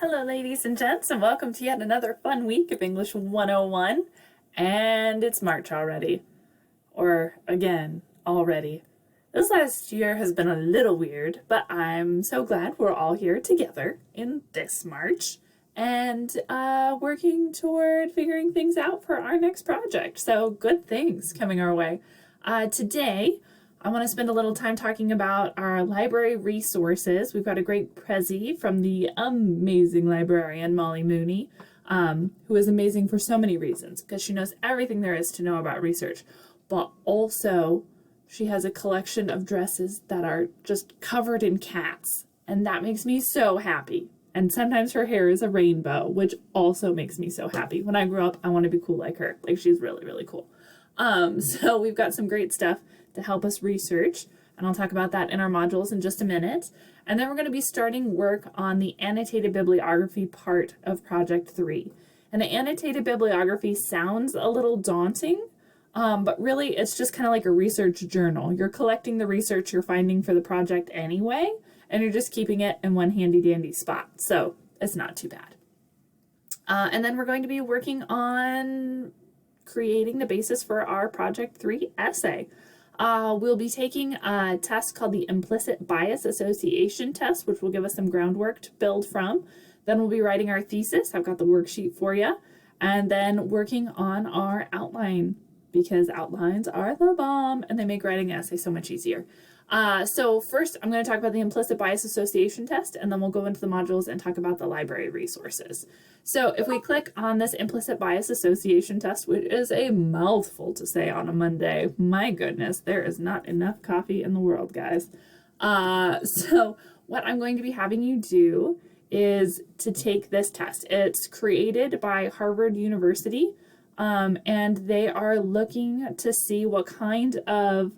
Hello, ladies and gents, and welcome to yet another fun week of English 101. And it's March already. Or, again, already. This last year has been a little weird, but I'm so glad we're all here together in this March and working toward figuring things out for our next project. So, good things coming our way. Today, I want to spend a little time talking about our library resources. We've got a great prezi from the amazing librarian, Molly Mooney, who is amazing for so many reasons, because she knows everything there is to know about research, but also she has a collection of dresses that are just covered in cats, and that makes me so happy. And sometimes her hair is a rainbow, which also makes me so happy. When I grow up, I want to be cool like her. Like, she's really, really cool. So we've got some great stuff to help us research, and I'll talk about that in our modules in just a minute. And then we're going to be starting work on the annotated bibliography part of Project 3. And the annotated bibliography sounds a little daunting, but really it's just kind of like a research journal. You're collecting the research you're finding for the project anyway, and you're just keeping it in one handy-dandy spot. So it's not too bad. And then we're going to be working on creating the basis for our Project 3 essay. We'll be taking a test called the Implicit Bias Association test, which will give us some groundwork to build from. Then we'll be writing our thesis. I've got the worksheet for you. And then working on our outline, because outlines are the bomb and they make writing an essay so much easier. So first, I'm going to talk about the Implicit Bias Association test, and then we'll go into the modules and talk about the library resources. So if we click on this Implicit Bias Association test, which is a mouthful to say on a Monday, my goodness, there is not enough coffee in the world, guys. So what I'm going to be having you do is to take this test. It's created by Harvard University, and they are looking to see what kind of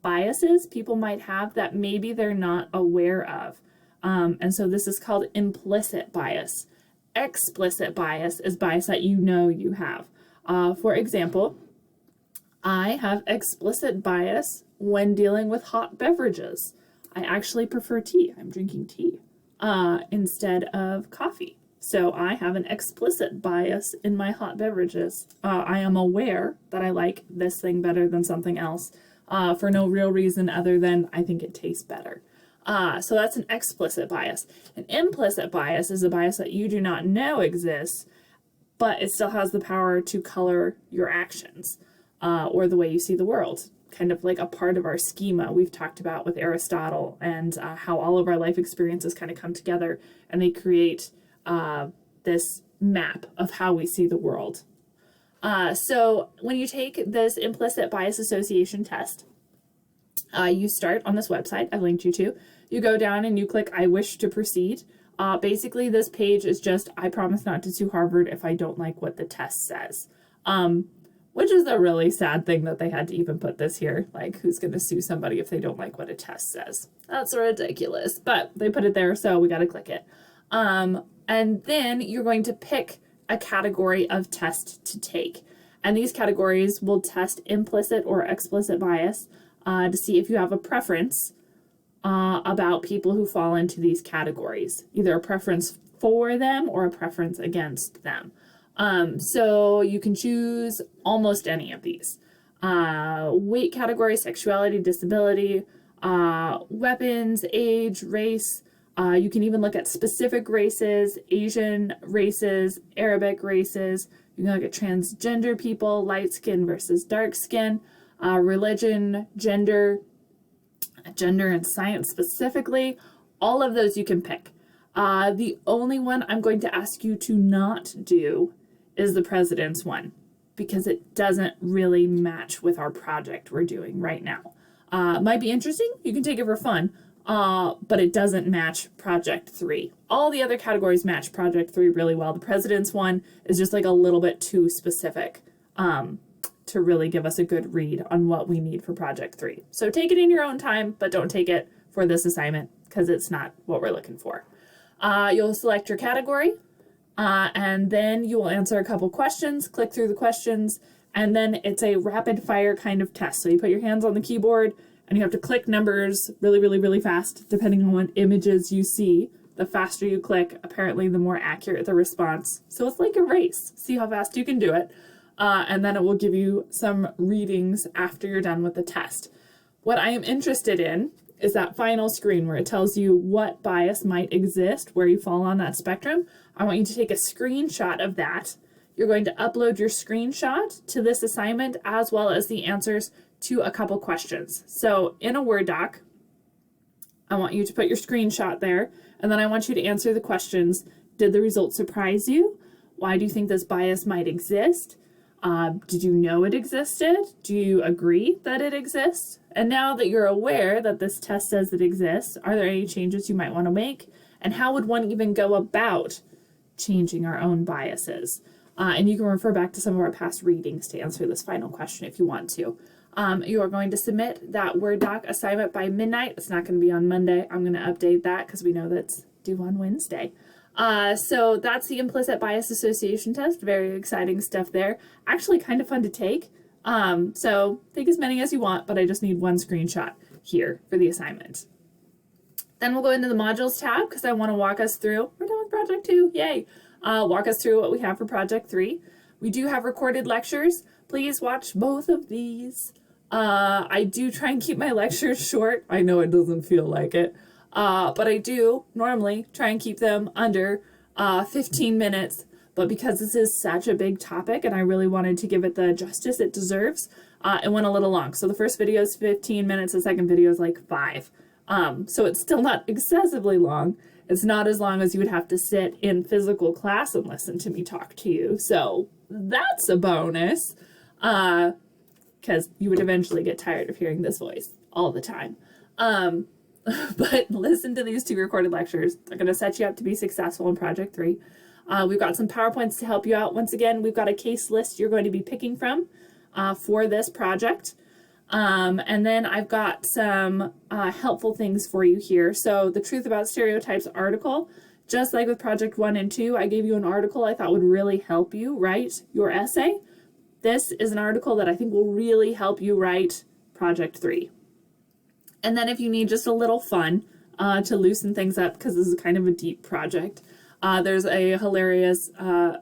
biases people might have that maybe they're not aware of. And so this is called implicit bias. Explicit bias is bias that you know you have. For example, I have explicit bias when dealing with hot beverages. I actually prefer tea. I'm drinking tea instead of coffee. So I have an explicit bias in my hot beverages. I am aware that I like this thing better than something else for no real reason other than I think it tastes better. So that's an explicit bias. An implicit bias is a bias that you do not know exists, but it still has the power to color your actions or the way you see the world. Kind of like a part of our schema we've talked about with Aristotle, and how all of our life experiences kind of come together and they create this map of how we see the world. So when you take this implicit bias association test, you start on this website I linked you to. You go down and you click I wish to proceed. Basically this page is just I promise not to sue Harvard if I don't like what the test says. Which is a really sad thing that they had to even put this here. Like, who's going to sue somebody if they don't like what a test says? That's ridiculous. But they put it there, so we got to click it. And then you're going to pick a category of test to take. And these categories will test implicit or explicit bias to see if you have a preference about people who fall into these categories, either a preference for them or a preference against them. So you can choose almost any of these. Weight category, sexuality, disability, weapons, age, race. You can even look at specific races, Asian races, Arabic races. You can look at transgender people, light skin versus dark skin, religion, gender and science specifically. All of those you can pick. The only one I'm going to ask you to not do is the president's one, because it doesn't really match with our project we're doing right now. Might be interesting. You can take it for fun. But it doesn't match Project 3. All the other categories match Project 3 really well. The president's one is just like a little bit too specific to really give us a good read on what we need for Project 3. So take it in your own time, but don't take it for this assignment because it's not what we're looking for. You'll select your category, and then you will answer a couple questions, click through the questions, and then it's a rapid fire kind of test. So you put your hands on the keyboard, and you have to click numbers really, really, really fast, depending on what images you see The faster you click, apparently the more accurate the response. So it's like a race. See how fast you can do it. And then it will give you some readings after you're done with the test. What I am interested in is that final screen where it tells you what bias might exist, where you fall on that spectrum. I want you to take a screenshot of that. You're going to upload your screenshot to this assignment as well as the answers to a couple questions. So in a Word doc, I want you to put your screenshot there, and then I want you to answer the questions. Did the results surprise you? Why do you think this bias might exist? Did you know it existed? Do you agree that it exists? And now that you're aware that this test says it exists, are there any changes you might want to make? And how would one even go about changing our own biases? And you can refer back to some of our past readings to answer this final question if you want to. You are going to submit that Word doc assignment by midnight. It's not going to be on Monday. I'm going to update that because we know that's due on Wednesday. So that's the implicit bias association test. Very exciting stuff there. Actually kind of fun to take. So take as many as you want, but I just need one screenshot here for the assignment. Then we'll go into the modules tab because I want to walk us through. We're done with project 2. Yay. Walk us through what we have for project 3. We do have recorded lectures. Please watch both of these. I do try and keep my lectures short. I know it doesn't feel like it. But I do normally try and keep them under 15 minutes. But because this is such a big topic and I really wanted to give it the justice it deserves, it went a little long. So the first video is 15 minutes, the second video is like 5. So it's still not excessively long. It's not as long as you would have to sit in physical class and listen to me talk to you. So that's a bonus. Because you would eventually get tired of hearing this voice all the time. But listen to these 2 recorded lectures. They're going to set you up to be successful in Project 3. We've got some PowerPoints to help you out. Once again, we've got a case list you're going to be picking from for this project. And then I've got some helpful things for you here. So the Truth About Stereotypes article, just like with Project 1 and 2, I gave you an article I thought would really help you write your essay. This is an article that I think will really help you write Project 3. And then if you need just a little fun to loosen things up, because this is kind of a deep project, there's a hilarious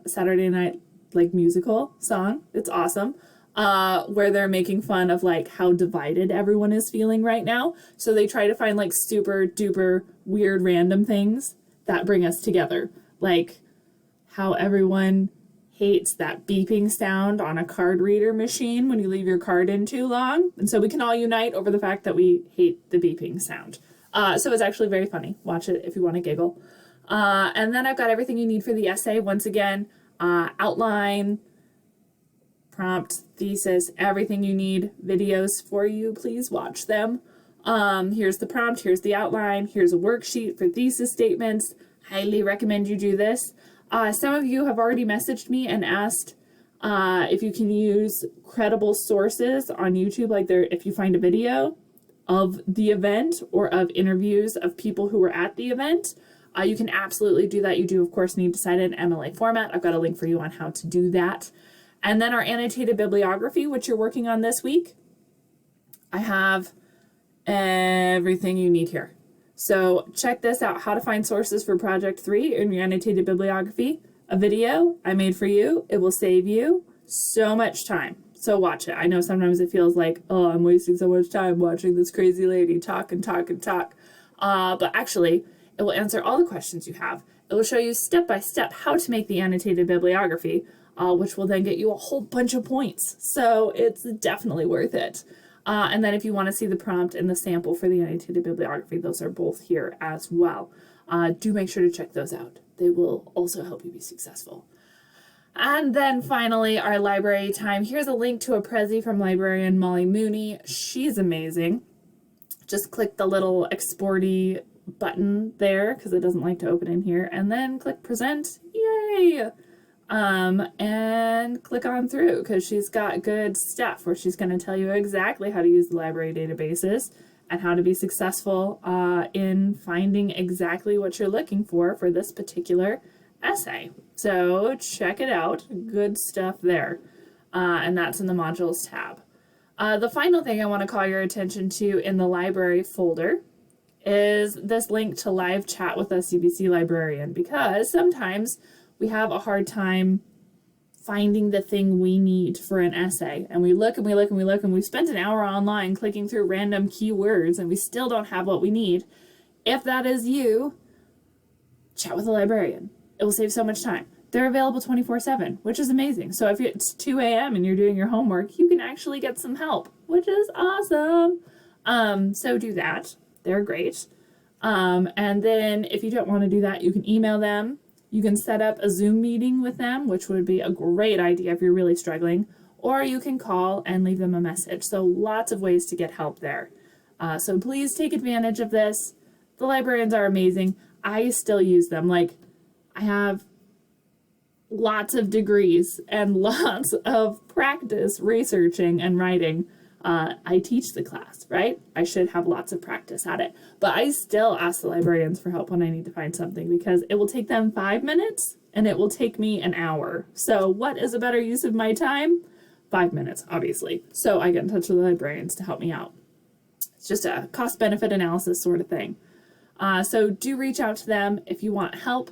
Saturday Night musical song. It's awesome. Where they're making fun of how divided everyone is feeling right now. So they try to find super duper weird random things that bring us together. Like how everyone hates that beeping sound on a card reader machine when you leave your card in too long. And so we can all unite over the fact that we hate the beeping sound. So it's actually very funny. Watch it if you want to giggle. And then I've got everything you need for the essay. Once again, outline, prompt, thesis, everything you need. Videos for you, please watch them. Here's the prompt, here's the outline, here's a worksheet for thesis statements. Highly recommend you do this. Some of you have already messaged me and asked if you can use credible sources on YouTube, if you find a video of the event or of interviews of people who were at the event. You can absolutely do that. You do, of course, need to cite it in MLA format. I've got a link for you on how to do that. And then our annotated bibliography, which you're working on this week. I have everything you need here. So check this out, how to find sources for Project 3 in your annotated bibliography. A video I made for you. It will save you so much time. So watch it. I know sometimes it feels like, oh, I'm wasting so much time watching this crazy lady talk and talk and talk. But actually, it will answer all the questions you have. It will show you step by step how to make the annotated bibliography, which will then get you a whole bunch of points. So it's definitely worth it. And then if you want to see the prompt and the sample for the annotated bibliography, those are both here as well. Do make sure to check those out. They will also help you be successful. And then finally, our library time. Here's a link to a Prezi from librarian Molly Mooney. She's amazing. Just click the little exporty button there because it doesn't like to open in here. And then click present. Yay! And click on through because she's got good stuff where she's going to tell you exactly how to use the library databases and how to be successful in finding exactly what you're looking for this particular essay. So check it out. Good stuff there. And that's in the modules tab. The final thing I want to call your attention to in the library folder is this link to live chat with a CBC librarian, because sometimes we have a hard time finding the thing we need for an essay. And we look and we look and we look and we've spent an hour online clicking through random keywords and we still don't have what we need. If that is you, chat with a librarian. It will save so much time. They're available 24/7, which is amazing. So if it's 2 a.m. and you're doing your homework, you can actually get some help, which is awesome. So do that. They're great. And then if you don't want to do that, you can email them. You can set up a Zoom meeting with them, which would be a great idea if you're really struggling, or you can call and leave them a message. So lots of ways to get help there. So please take advantage of this. The librarians are amazing. I still use them. Like, I have lots of degrees and lots of practice researching and writing. I teach the class, right? I should have lots of practice at it. But I still ask the librarians for help when I need to find something, because it will take them 5 minutes and it will take me an hour. So what is a better use of my time? 5 minutes, obviously. So I get in touch with the librarians to help me out. It's just a cost-benefit analysis sort of thing. So do reach out to them if you want help.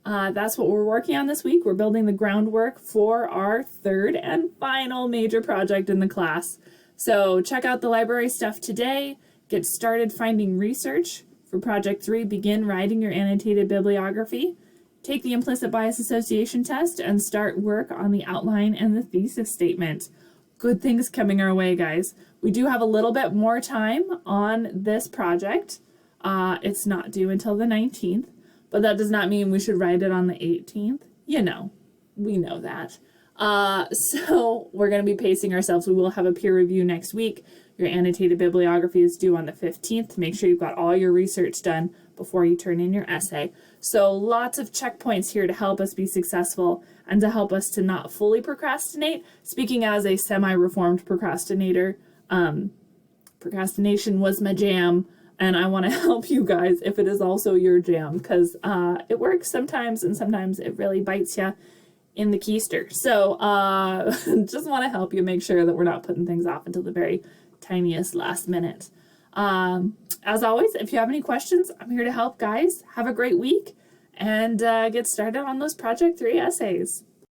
That's what we're working on this week. We're building the groundwork for our third and final major project in the class. So check out the library stuff today. Get started finding research. For Project 3, begin writing your annotated bibliography. Take the implicit bias association test and start work on the outline and the thesis statement. Good things coming our way, guys. We do have a little bit more time on this project. It's not due until the 19th, but that does not mean we should write it on the 18th. You know, we know that. So we're going to be pacing ourselves. We will have a peer review next week. Your annotated bibliography is due on the 15th. Make sure you've got all your research done before you turn in your essay. So lots of checkpoints here to help us be successful and to help us to not fully procrastinate. Speaking as a semi-reformed procrastinator, procrastination was my jam, and I want to help you guys if it is also your jam, because it works sometimes and sometimes it really bites you in the keister. So just want to help you make sure that we're not putting things off until the very tiniest last minute. As always, if you have any questions, I'm here to help, guys. Have a great week and get started on those Project 3 essays.